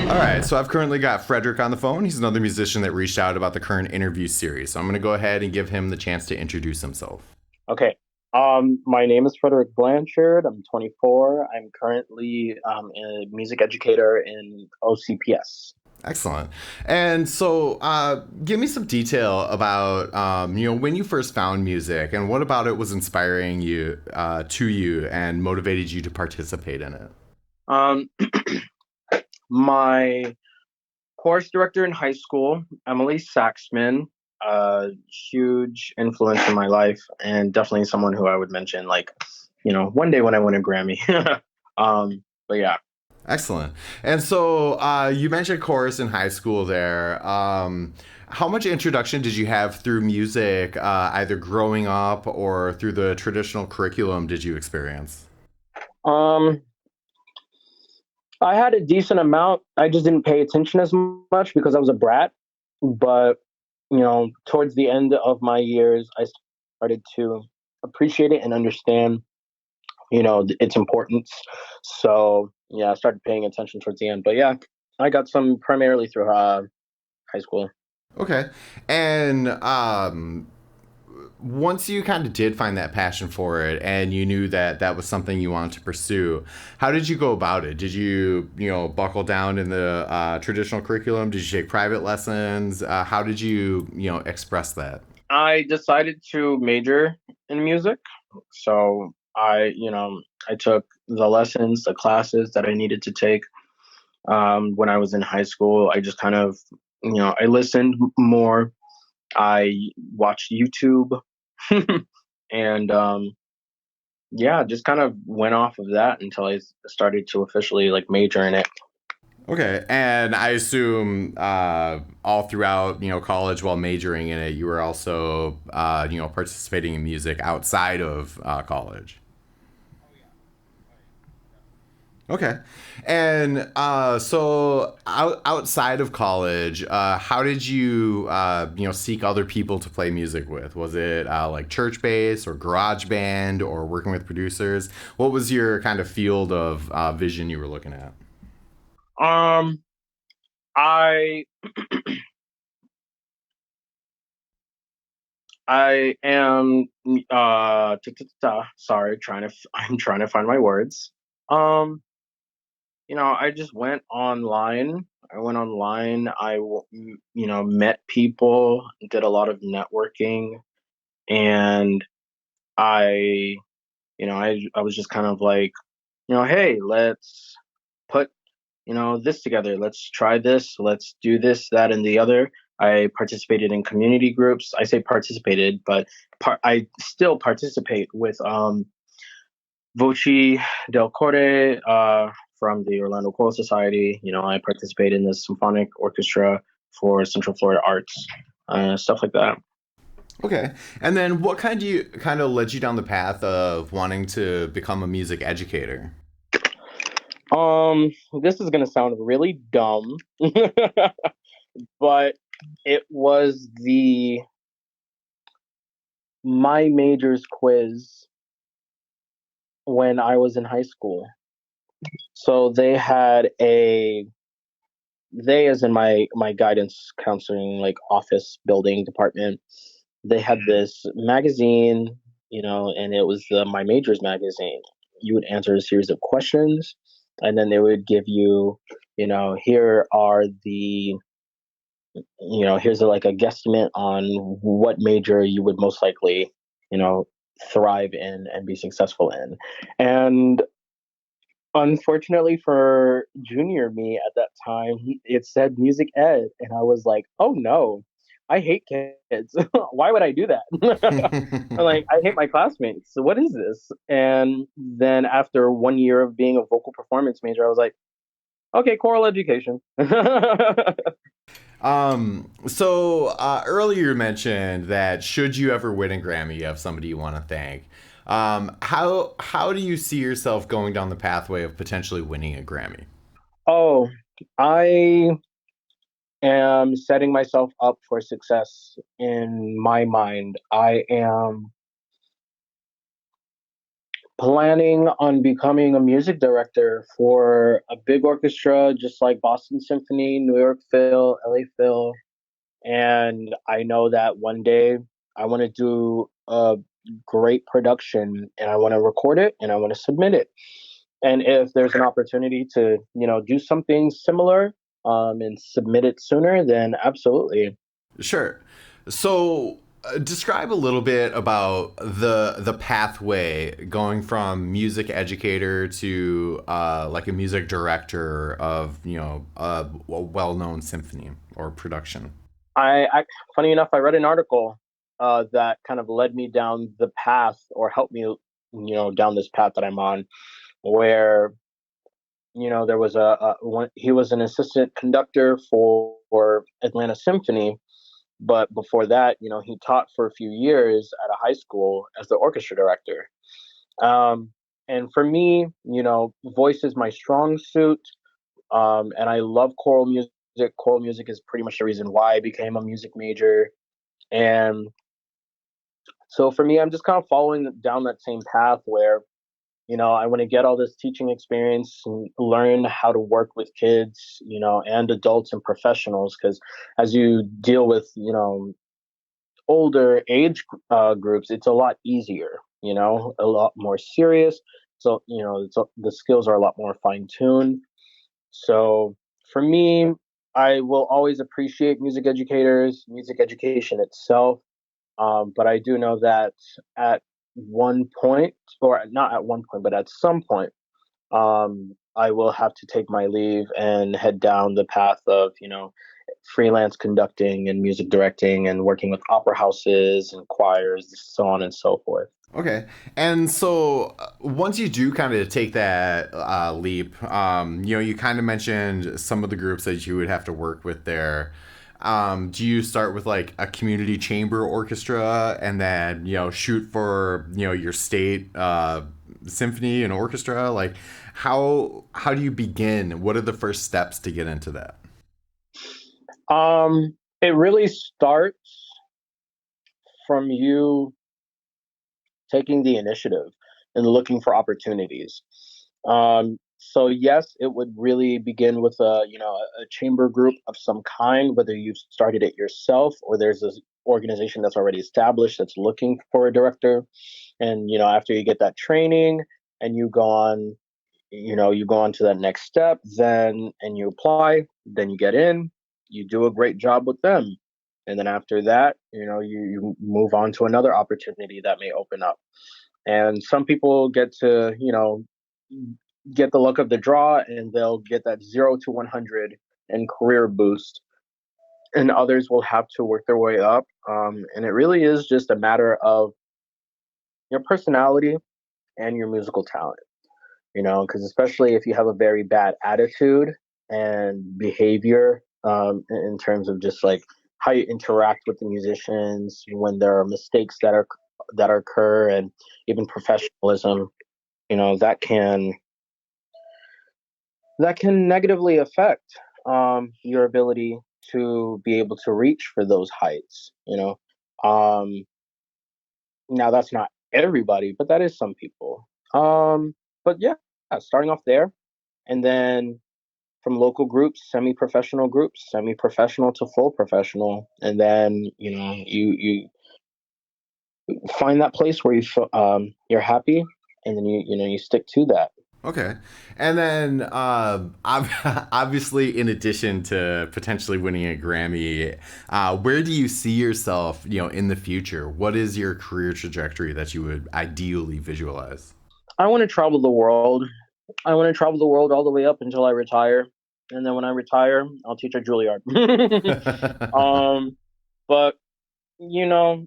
All right, so I've currently got Frederick on the phone. He's another musician that reached out about the current interview series. So I'm going to go ahead and give him the chance to introduce himself. Okay. My name is Frederick Blanchard. I'm 24. I'm currently a music educator in OCPS. Excellent. And so, give me some detail about when you first found music, and what about it was inspiring you to you and motivated you to participate in it. Um, my course director in high school, Emily Saxman, huge influence in my life, and definitely someone who I would mention, like, one day when I win a Grammy. But yeah. Excellent. And so, you mentioned chorus in high school there. How much introduction did you have through music, either growing up or through the traditional curriculum, did you experience? Um, I had a decent amount. I just didn't pay attention as much because I was a brat. But towards the end of my years, I started to appreciate it and understand, its importance. So yeah, I started paying attention towards the end. But yeah, I got some primarily through high school. Okay. And once you kind of did find that passion for it and you knew that that was something you wanted to pursue, how did you go about it? Did you, buckle down in the traditional curriculum? Did you take private lessons? How did you, express that? I decided to major in music, so I took the lessons, the classes that I needed to take when I was in high school. I just kind of, I listened more. I watched YouTube, and yeah, just kind of went off of that until I started to officially like major in it. Okay, and I assume all throughout college while majoring in it, you were also participating in music outside of college. Okay. And so outside of college, how did you seek other people to play music with? Was it like church bass or garage band or working with producers? What was your kind of field of vision you were looking at? Um, I I am sorry, I'm trying to find my words. Um, I just went online. I went online. Met people, did a lot of networking, and I, I was just kind of like, hey, let's put this together. Let's try this. Let's do this, that, and the other. I participated in community groups. I say participated, but I still participate with Voci del Core from the Orlando Choral Society. I participate in the symphonic orchestra for Central Florida Arts, stuff like that. Okay. And then what kind of led you down the path of wanting to become a music educator? This is gonna sound really dumb, but it was the my majors quiz when I was in high school. So they as in my guidance counseling like office building department. They had this magazine, and it was the My Majors magazine. You would answer a series of questions, and then they would give you, here are the here's like a guesstimate on what major you would most likely, you know, thrive in and be successful in. And unfortunately for junior me at that time, it said music ed, and I was like, "Oh no, I hate kids. Why would I do that?" I'm like, I hate my classmates. So what is this? And then after 1 year of being a vocal performance major, I was like, okay, choral education. So earlier you mentioned that should you ever win a Grammy, you have somebody you want to thank. How do you see yourself going down the pathway of potentially winning a Grammy? Oh, I am setting myself up for success in my mind. I am planning on becoming a music director for a big orchestra, just like Boston Symphony, New York Phil, LA Phil. And I know that one day I want to do a great production and I want to record it and I want to submit it. And if there's an opportunity to, do something similar and submit it sooner, then absolutely. Sure. So, describe a little bit about the pathway going from music educator to like a music director of a well known symphony or production. Funny enough, I read an article that kind of led me down the path or helped me, down this path that I'm on, where there was he was an assistant conductor for Atlanta Symphony, but before that, he taught for a few years at a high school as the orchestra director. Um, and for me, voice is my strong suit, and I love choral music. Choral music is pretty much the reason why I became a music major. And so for me, I'm just kind of following down that same path where, I want to get all this teaching experience and learn how to work with kids, and adults and professionals. Because as you deal with, older age groups, it's a lot easier, a lot more serious. So, the skills are a lot more fine tuned. So for me, I will always appreciate music educators, music education itself. But I do know that at one point, or not at one point, but at some point, I will have to take my leave and head down the path of, freelance conducting and music directing and working with opera houses and choirs, so on and so forth. Okay. And so once you do kind of take that leap, you kind of mentioned some of the groups that you would have to work with there. Do you start with like a community chamber orchestra and then, shoot for, your state symphony and orchestra? Like how do you begin? What are the first steps to get into that? It really starts from you taking the initiative and looking for opportunities. So yes, it would really begin with a chamber group of some kind, whether you've started it yourself or there's this organization that's already established that's looking for a director. And after you get that training and you go on to that next step, then and you apply, then you get in, you do a great job with them. And then after that, you move on to another opportunity that may open up. And some people get to, get the luck of the draw and they'll get that 0 to 100 and career boost. And others will have to work their way up. And it really is just a matter of your personality and your musical talent, because especially if you have a very bad attitude and behavior in terms of just like how you interact with the musicians when there are mistakes that occur, and even professionalism, that can negatively affect your ability to be able to reach for those heights. Um, Now that's not everybody, but that is some people. But yeah, starting off there, and then from local groups, semi-professional groups, semi-professional to full professional, and then you find that place where you're happy, and then you stick to that. Okay. And then, obviously, in addition to potentially winning a Grammy, where do you see yourself, in the future? What is your career trajectory that you would ideally visualize? I want to travel the world. I want to travel the world all the way up until I retire, and then when I retire, I'll teach at Juilliard. um, but you know,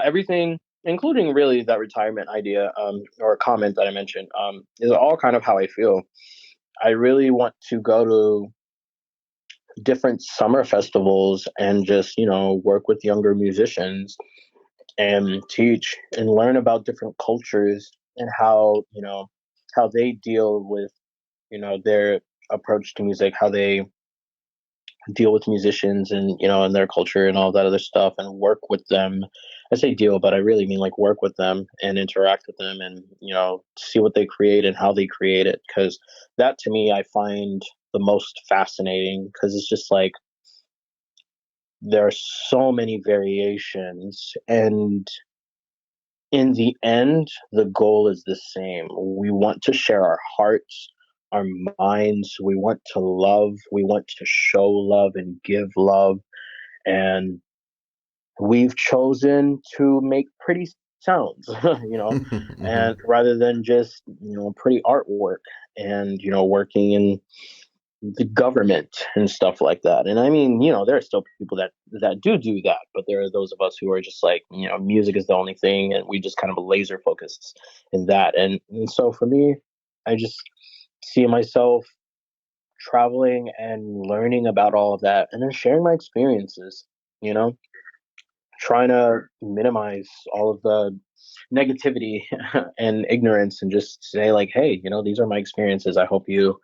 everything, including really that retirement idea, or comment that I mentioned, is all kind of how I feel. I really want to go to different summer festivals and just, work with younger musicians and teach and learn about different cultures and how they deal with, their approach to music, how they deal with musicians and and their culture and all that other stuff, and work with them I say deal, but I really mean like work with them and interact with them and, see what they create and how they create it. Cause that to me, I find the most fascinating because it's just like there are so many variations. And in the end, the goal is the same. We want to share our hearts, our minds. We want to love. We want to show love and give love. And we've chosen to make pretty sounds, Hmm. and rather than just, pretty artwork and, working in the government and stuff like that. And I mean, there are still people that do that, but there are those of us who are just like, music is the only thing, and we just kind of laser focused in that. And so for me, I just see myself traveling and learning about all of that, and then sharing my experiences. You know, trying to minimize all of the negativity and ignorance, and just say like, hey, these are my experiences. I hope you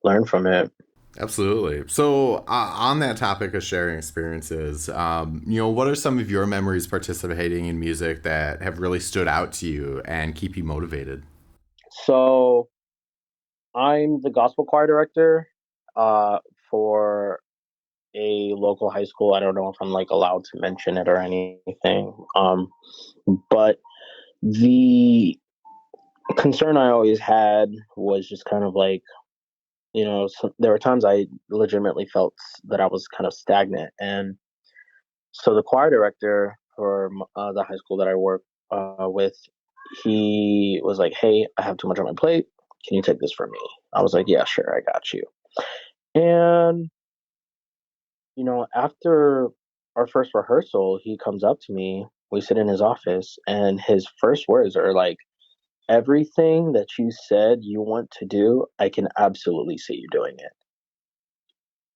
learn from it. Absolutely. So, on that topic of sharing experiences, what are some of your memories participating in music that have really stood out to you and keep you motivated? So I'm the gospel choir director uh, for a local high school. I don't know if I'm like allowed to mention it or anything. But the concern I always had was just kind of like, there were times I legitimately felt that I was kind of stagnant. And so the choir director for the high school that I work with, he was like, "Hey, I have too much on my plate. Can you take this for me?" I was like, "Yeah, sure, I got you." And after our first rehearsal, he comes up to me. We sit in his office, and his first words are like, "Everything that you said you want to do, I can absolutely see you doing it."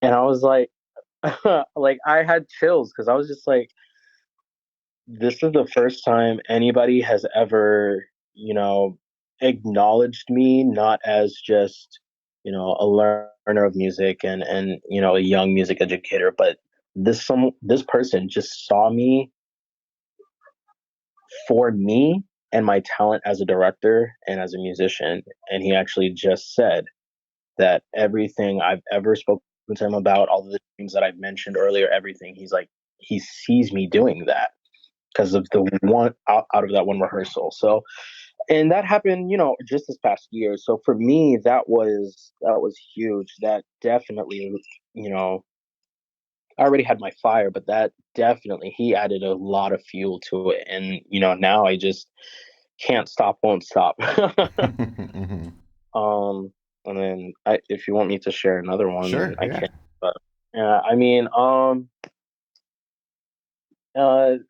And I was like, like I had chills because I was just like, this is the first time anybody has ever, acknowledged me not as just, a learner of music and a young music educator, but this person just saw me for me and my talent as a director and as a musician. And he actually just said that everything I've ever spoken to him about, all the things that I've mentioned earlier, everything, he's like, he sees me doing that because of the one out of that one rehearsal. So, and that happened, just this past year. So for me, that was huge. That definitely, you know, I already had my fire, but that definitely he added a lot of fuel to it. And now I just can't stop, won't stop. Hmm. um, and then if you want me to share another one, Sure. I Yeah. can. But I mean,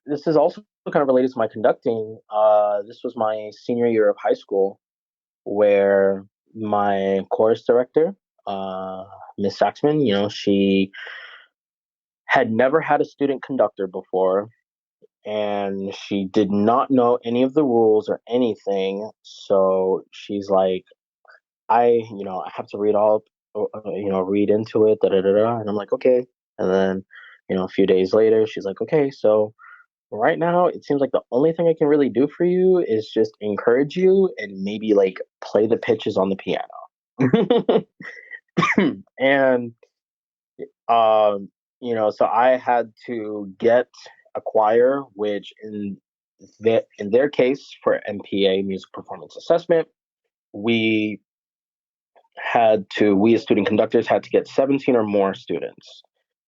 this is also kind of related to my conducting. This was my senior year of high school, where my chorus director, uh, Miss Saxman, she had never had a student conductor before, and she did not know any of the rules or anything. So she's like, I have to read read into it, da da da da. And I'm like, okay. And then, a few days later, she's like, okay, so right now, it seems like the only thing I can really do for you is just encourage you and maybe like play the pitches on the piano. And so I had to get a choir, which in their case for MPA, music performance assessment, we we as student conductors had to get 17 or more students.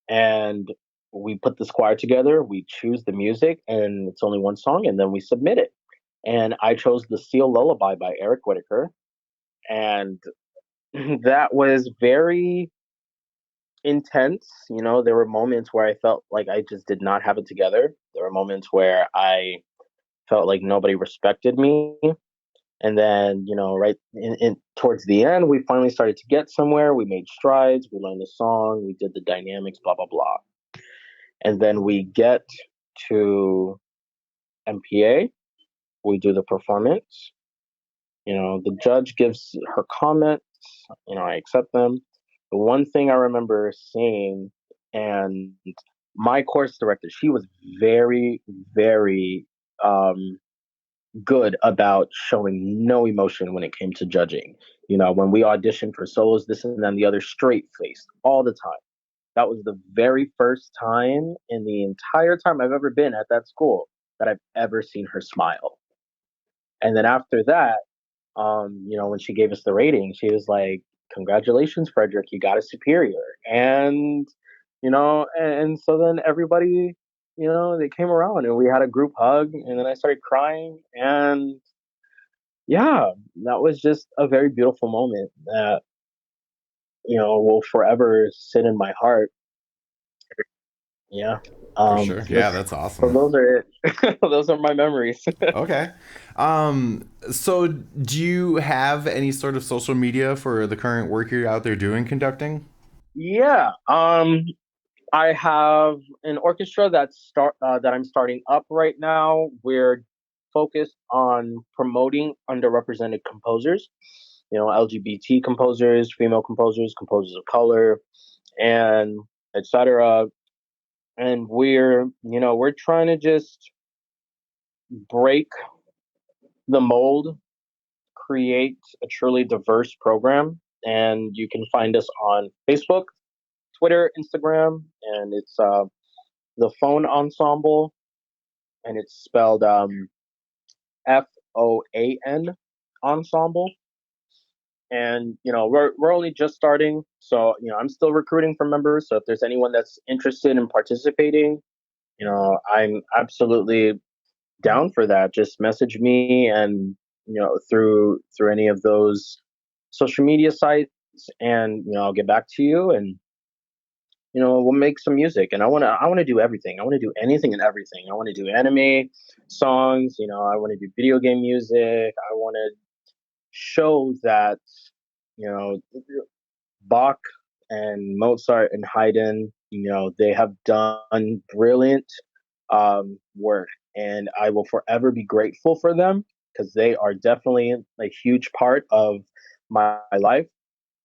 And we put this choir together, we choose the music, and it's only one song, and then we submit it. And I chose the Seal Lullaby by Eric Whitacre. And that was very intense. There were moments where I felt like I just did not have it together. There were moments where I felt like nobody respected me. And then, right towards the end, we finally started to get somewhere. We made strides. We learned the song. We did the dynamics, blah, blah, blah. And then we get to MPA. We do the performance. The judge gives her comments. I accept them. The one thing I remember seeing, and my course director, she was very, very um, good about showing no emotion when it came to judging. You know, when we auditioned for solos, this and then the other, straight faced all the time. That was the very first time in the entire time I've ever been at that school that I've ever seen her smile. And then after that, when she gave us the rating, she was like, "Congratulations, Frederick, you got a superior." And and so then everybody, they came around and we had a group hug, and then I started crying, and yeah, that was just a very beautiful moment that will forever sit in my heart. Yeah. For sure. But Yeah, that's so awesome. those are it. Those are my memories. Okay. So do you have any sort of social media for the current work you're out there doing conducting? Yeah. I have an orchestra that I'm starting up right now. We're focused on promoting underrepresented composers, LGBT composers, female composers, composers of color, and etc. And we're trying to just break the mold, create a truly diverse program. And you can find us on Facebook, Twitter, Instagram, and it's the Phone Ensemble, and it's spelled FOAN Ensemble. And we're only just starting, so I'm still recruiting for members. So if there's anyone that's interested in participating, I'm absolutely down for that. Just message me, and through any of those social media sites, and I'll get back to you, and we'll make some music. And I want to do everything. I want to do anything and everything. I want to do anime songs. I want to do video game music. I want to show that you know Bach and Mozart and Haydn, they have done brilliant work, and I will forever be grateful for them, because they are definitely a huge part of my life.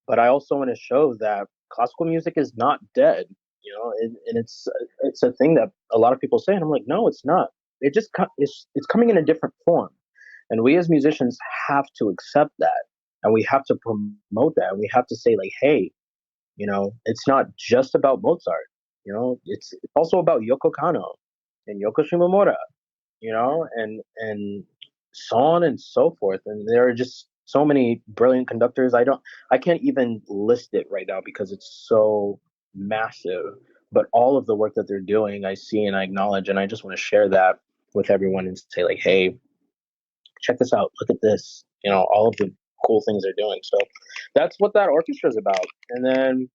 But I also want to show that classical music is not dead, and it's a thing that a lot of people say, and I'm like, no, it's not. It's coming in a different form, and we as musicians have to accept that, and we have to promote that, and we have to say, like, hey, it's not just about Mozart. It's also about Yoko Kanno and Yoko Shimomura, and so on and so forth. And there are just so many brilliant conductors. I can't even list it right now because it's so massive. But all of the work that they're doing, I see and I acknowledge, and I just want to share that with everyone and say, like, hey, check this out. Look at this. All of the cool things they're doing. So that's what that orchestra is about. And then,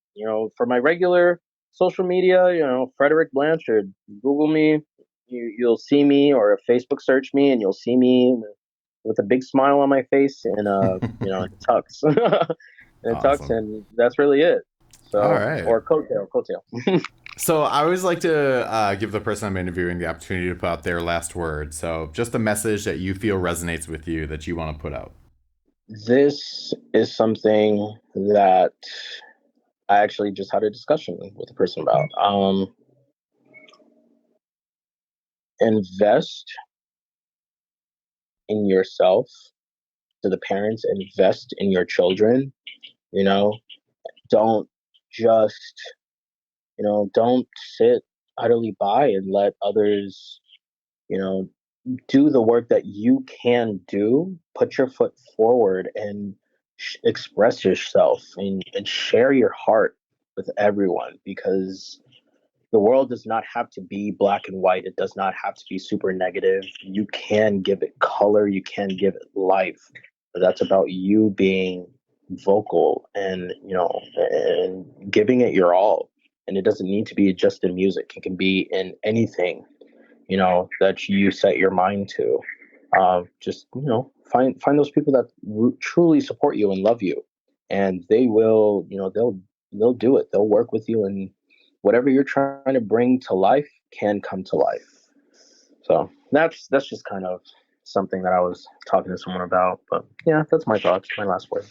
for my regular social media, Frederick Blanchard, Google me. You'll see me, or Facebook search me, and you'll see me with a big smile on my face and in a tux, in a tux, Awesome. and that's really it. All So, right. or coattail. So I always like to give the person I'm interviewing the opportunity to put out their last word. So just a message that you feel resonates with you that you want to put out. This is something that I actually just had a discussion with a person about. Invest in yourself. To the parents, invest in your children. You know, don't just don't sit idly by and let others you know do the work that you can do. Put your foot forward and express yourself, and share your heart with everyone, because the world does not have to be black and white. It does not have to be super negative. You can give it color. You can give it life. But that's about you being vocal, and and giving it your all. And it doesn't need to be just in music. It can be in anything that you set your mind to. Just find those people that truly support you and love you, and they will. They'll do it. They'll work with you, and whatever you're trying to bring to life can come to life. So that's just kind of something that I was talking to someone about. But yeah, that's my thoughts. My last word.